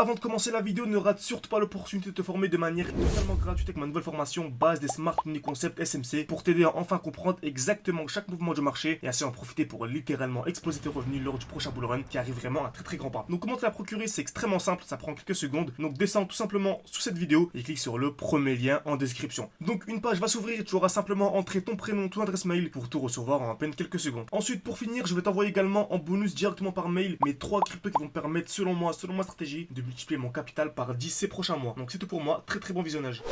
avant de commencer la vidéo, ne rate surtout pas l'opportunité de te former de manière totalement gratuite avec ma nouvelle formation base des Smart Money Concept SMC pour t'aider à enfin comprendre exactement chaque mouvement du marché et ainsi en profiter pour littéralement exploser tes revenus lors du prochain bull run qui arrive vraiment à très grand pas. Donc comment te la procurer, c'est extrêmement simple, ça prend quelques secondes. Donc descends tout simplement sous cette vidéo et clique sur le premier lien en description. Donc une page va s'ouvrir et tu auras simplement entré ton prénom, ton adresse mail pour tout recevoir en à peine quelques secondes. Ensuite, pour finir, je vais t'envoyer également en bonus directement par mail mes 3 cryptos qui vont me permettre, selon moi, selon ma stratégie, de multiplier mon capital par 10 ces prochains mois. Donc c'est tout pour moi, très bon visionnage.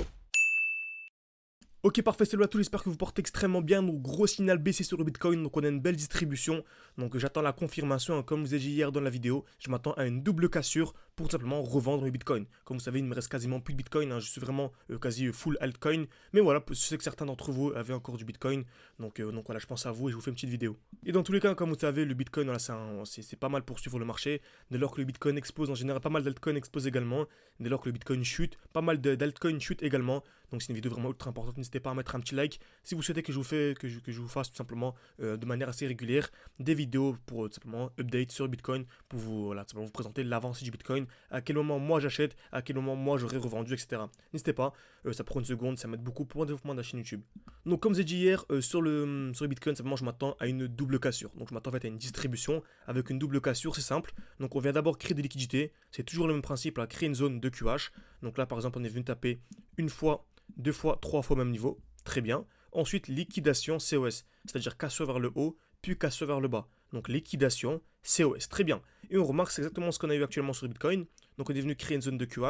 Ok, parfait, salut à tous, j'espère que vous portez extrêmement bien. Donc gros signal baissé sur le Bitcoin, donc on a une belle distribution. Donc j'attends la confirmation, comme je vous ai dit hier dans la vidéo, je m'attends à une double cassure pour tout simplement revendre mes Bitcoin. Comme vous savez, il me reste quasiment plus de Bitcoin, hein. Je suis vraiment quasi full altcoin. Mais voilà, je sais que certains d'entre vous avaient encore du Bitcoin, donc voilà, je pense à vous et je vous fais une petite vidéo. Et dans tous les cas, comme vous savez, le Bitcoin, voilà, c'est pas mal pour suivre le marché. Dès lors que le Bitcoin explose, en général, pas mal d'altcoins explosent également. Dès lors que le Bitcoin chute, pas mal d'altcoins chutent également. Donc c'est une vidéo vraiment ultra importante, n'hésitez pas à mettre un petit like si vous souhaitez que je vous fasse tout simplement de manière assez régulière des vidéos pour tout simplement update sur Bitcoin, pour vous, voilà, tout simplement vous présenter l'avancée du Bitcoin, à quel moment moi j'achète, à quel moment moi j'aurai revendu, etc. N'hésitez pas, ça prend une seconde, ça m'aide beaucoup pour le développement de la chaîne YouTube. Donc comme j'ai dit hier, sur le Bitcoin, simplement je m'attends à une double cassure. Donc je m'attends en fait à une distribution avec une double cassure, c'est simple. Donc on vient d'abord créer des liquidités, c'est toujours le même principe, là, créer une zone de QH. Donc là par exemple on est venu taper une fois, 2 fois, 3 fois au même niveau, très bien. Ensuite, liquidation COS, c'est-à-dire cassure vers le haut, puis cassure vers le bas. Donc liquidation COS, très bien. Et on remarque, c'est exactement ce qu'on a eu actuellement sur Bitcoin. Donc on est venu créer une zone de QH,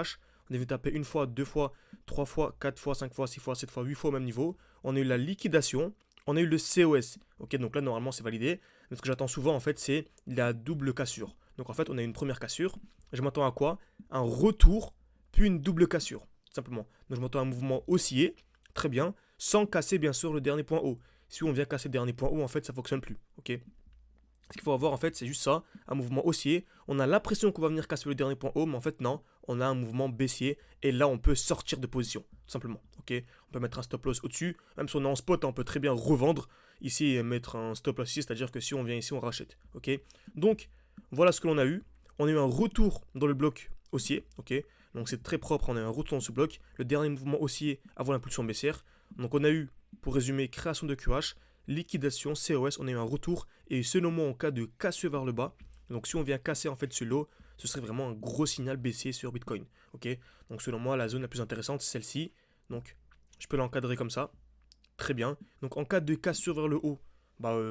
on est venu taper une fois, 2 fois, 3 fois, 4 fois, 5 fois, 6 fois, 7 fois, 8 fois au même niveau. On a eu la liquidation, on a eu le COS. Ok, donc là normalement c'est validé. Mais ce que j'attends souvent en fait, c'est la double cassure. Donc en fait, on a une première cassure. Je m'attends à quoi? Un retour, puis une double cassure. Simplement. Donc je m'entends un mouvement haussier, très bien, sans casser bien sûr le dernier point haut. Si on vient casser le dernier point haut, en fait, ça ne fonctionne plus. Ok. Ce qu'il faut avoir, en fait, c'est juste ça, un mouvement haussier. On a l'impression qu'on va venir casser le dernier point haut, mais en fait, non, on a un mouvement baissier. Et là, on peut sortir de position, tout simplement. Ok. On peut mettre un stop loss au-dessus. Même si on est en spot, on peut très bien revendre ici et mettre un stop loss ici, c'est-à-dire que si on vient ici, on rachète. Ok. Donc, voilà ce que l'on a eu. On a eu un retour dans le bloc haussier. Ok. Donc c'est très propre, on a eu un retour dans ce bloc, le dernier mouvement haussier avant l'impulsion baissière. Donc on a eu, pour résumer, création de QH, liquidation, COS, on a eu un retour, et selon moi en cas de cassure vers le bas, donc si on vient casser en fait ce lot, ce serait vraiment un gros signal baissier sur Bitcoin. Ok. Donc selon moi, la zone la plus intéressante, c'est celle-ci. Donc je peux l'encadrer comme ça. Très bien. Donc en cas de cassure vers le haut,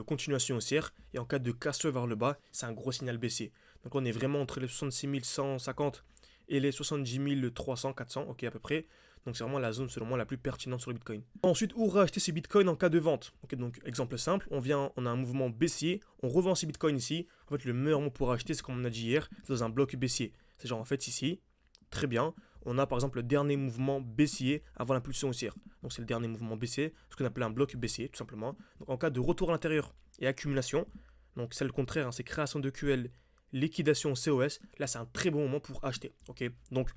continuation haussière, et en cas de cassure vers le bas, c'est un gros signal baissier. Donc on est vraiment entre les 66 150 et les 70 300, 400, ok à peu près. Donc c'est vraiment la zone selon moi la plus pertinente sur le Bitcoin. Ensuite, où racheter ces Bitcoins en cas de vente? Ok, donc exemple simple, on a un mouvement baissier, on revend ces Bitcoins ici. En fait, le meilleur moment pour acheter, c'est comme on a dit hier, c'est dans un bloc baissier. C'est genre en fait ici, très bien. On a par exemple le dernier mouvement baissier avant l'impulsion haussière. Donc c'est le dernier mouvement baissier, ce qu'on appelle un bloc baissier tout simplement. Donc en cas de retour à l'intérieur et accumulation, donc c'est le contraire, hein, c'est création de QL, liquidation COS, là c'est un très bon moment pour acheter. Ok, donc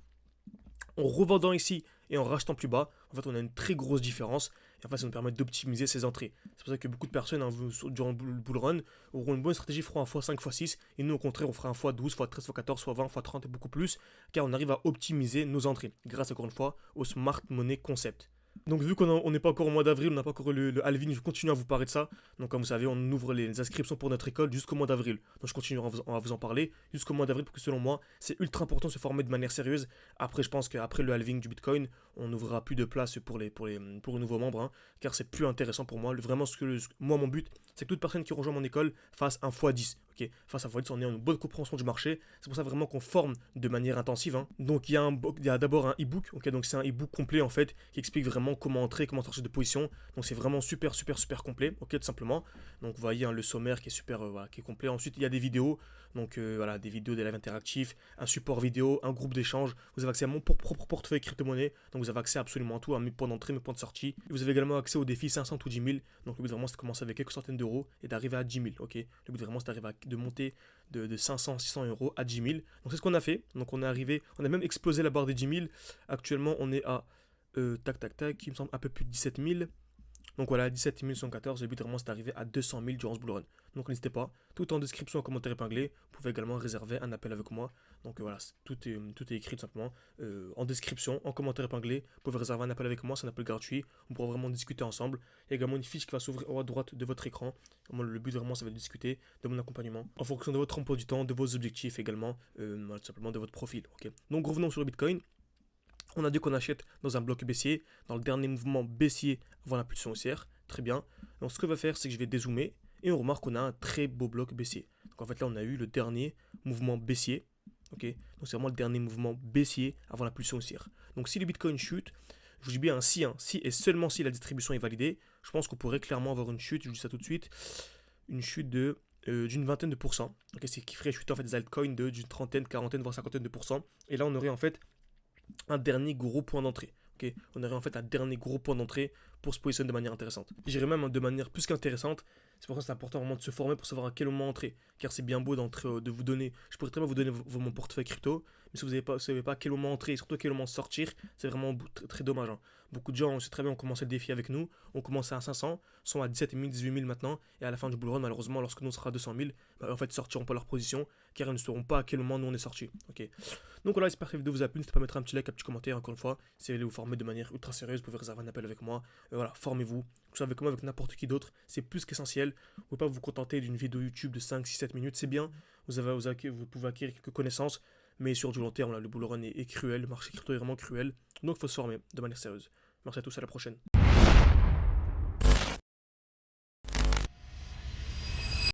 en revendant ici et en rachetant plus bas, en fait on a une très grosse différence et en fait ça nous permet d'optimiser ses entrées. C'est pour ça que beaucoup de personnes durant le bull run auront une bonne stratégie, feront un x5, x6 et nous au contraire on fera un x12, x13, x14, x20, x30 et beaucoup plus car on arrive à optimiser nos entrées grâce encore une fois au Smart Money Concept. Donc vu qu'on n'est pas encore au mois d'avril, on n'a pas encore le halving, je continue à vous parler de ça. Donc comme vous savez, on ouvre les inscriptions pour notre école jusqu'au mois d'avril. Donc je continue à vous en parler jusqu'au mois d'avril parce que selon moi, c'est ultra important de se former de manière sérieuse. Après, je pense qu'après le halving du Bitcoin, on n'ouvrira plus de place pour les nouveaux membres, hein, car c'est plus intéressant pour moi. Vraiment, moi, mon but, c'est que toute personne qui rejoint mon école fasse un x10. Okay, face à x10, on est en une bonne compréhension du marché. C'est pour ça vraiment qu'on forme de manière intensive. Hein. Donc il y a d'abord un e-book. Okay, donc c'est un e-book complet en fait qui explique vraiment comment entrer, comment sortir de position. Donc c'est vraiment super complet. Ok, tout simplement. Donc vous voyez hein, le sommaire qui est super, voilà, qui est complet. Ensuite il y a des vidéos. Donc voilà, des vidéos, des lives interactifs, un support vidéo, un groupe d'échange. Vous avez accès à mon propre portefeuille crypto-monnaie. Donc vous avez accès absolument à tout, à mes points d'entrée, mes points de sortie. Et vous avez également accès aux défis 500 ou 10 000. Donc le but vraiment c'est de commencer avec quelques centaines d'euros et d'arriver à 10 000. Ok, le but vraiment c'est de monter de 500, 600 euros à 10 000. Donc c'est ce qu'on a fait. Donc on est arrivé, on a même explosé la barre des 10 000. Actuellement on est à il me semble un peu plus de 17 000. Donc voilà, 17 114, le but vraiment c'est d'arriver à 200 000 durant ce bull run. Donc n'hésitez pas, tout en description en commentaire épinglé, vous pouvez également réserver un appel avec moi. Donc voilà, tout est écrit tout simplement en description, en commentaire épinglé. Vous pouvez réserver un appel avec moi, c'est un appel gratuit. On pourra vraiment discuter ensemble. Il y a également une fiche qui va s'ouvrir en haut à droite de votre écran. Vraiment, le but vraiment, ça va être de discuter de mon accompagnement en fonction de votre emploi du temps, de vos objectifs également, voilà, tout simplement de votre profil. Ok. Donc revenons sur le Bitcoin. On a dit qu'on achète dans un bloc baissier, dans le dernier mouvement baissier avant l'impulsion haussière. Très bien. Donc ce que je vais faire, c'est que je vais dézoomer et on remarque qu'on a un très beau bloc baissier. Donc en fait là, on a eu le dernier mouvement baissier. Ok. Donc c'est vraiment le dernier mouvement baissier avant l'impulsion haussière. Donc si le Bitcoin chute, je vous dis bien si, si et seulement si la distribution est validée, je pense qu'on pourrait clairement avoir une chute, je vous dis ça tout de suite, une chute d'une vingtaine de pourcents. Okay, c'est ce qui ferait chuter en fait des altcoins d'une trentaine, quarantaine, voire cinquantaine de pourcents. Et là, on aurait en fait un dernier gros point d'entrée. Okay, on aurait en fait un dernier gros point d'entrée pour se positionner de manière intéressante. J'irais même de manière plus qu'intéressante. C'est pour ça que c'est important vraiment de se former pour savoir à quel moment entrer. Car c'est bien beau d'entrer, de vous donner. Je pourrais très bien vous donner mon portefeuille crypto, mais si vous ne savez pas à quel moment entrer et surtout à quel moment sortir, c'est vraiment très dommage. Hein. Beaucoup de gens, on sait très bien, ont commencé le défi avec nous. On commençait à 500, sont à 17 000, 18 000 maintenant. Et à la fin du bull run, malheureusement, lorsque nous on sera à 200 000, en fait, sortiront pas leur position car ils ne sauront pas à quel moment nous on est sorti. Okay. Donc voilà, j'espère que la vidéo vous a plu. N'hésitez pas à mettre un petit like, un petit commentaire. Encore une fois, si vous voulez vous former de manière ultra sérieuse, vous pouvez réserver un appel avec moi. Voilà, formez-vous. Vous savez comment avec n'importe qui d'autre, c'est plus qu'essentiel. Vous ne pouvez pas vous contenter d'une vidéo YouTube de 5, 6, 7 minutes, c'est bien. Vous pouvez acquérir quelques connaissances, mais sur du long terme, là, le bull run est cruel, le marché crypto est vraiment cruel. Donc il faut se former de manière sérieuse. Merci à tous, à la prochaine.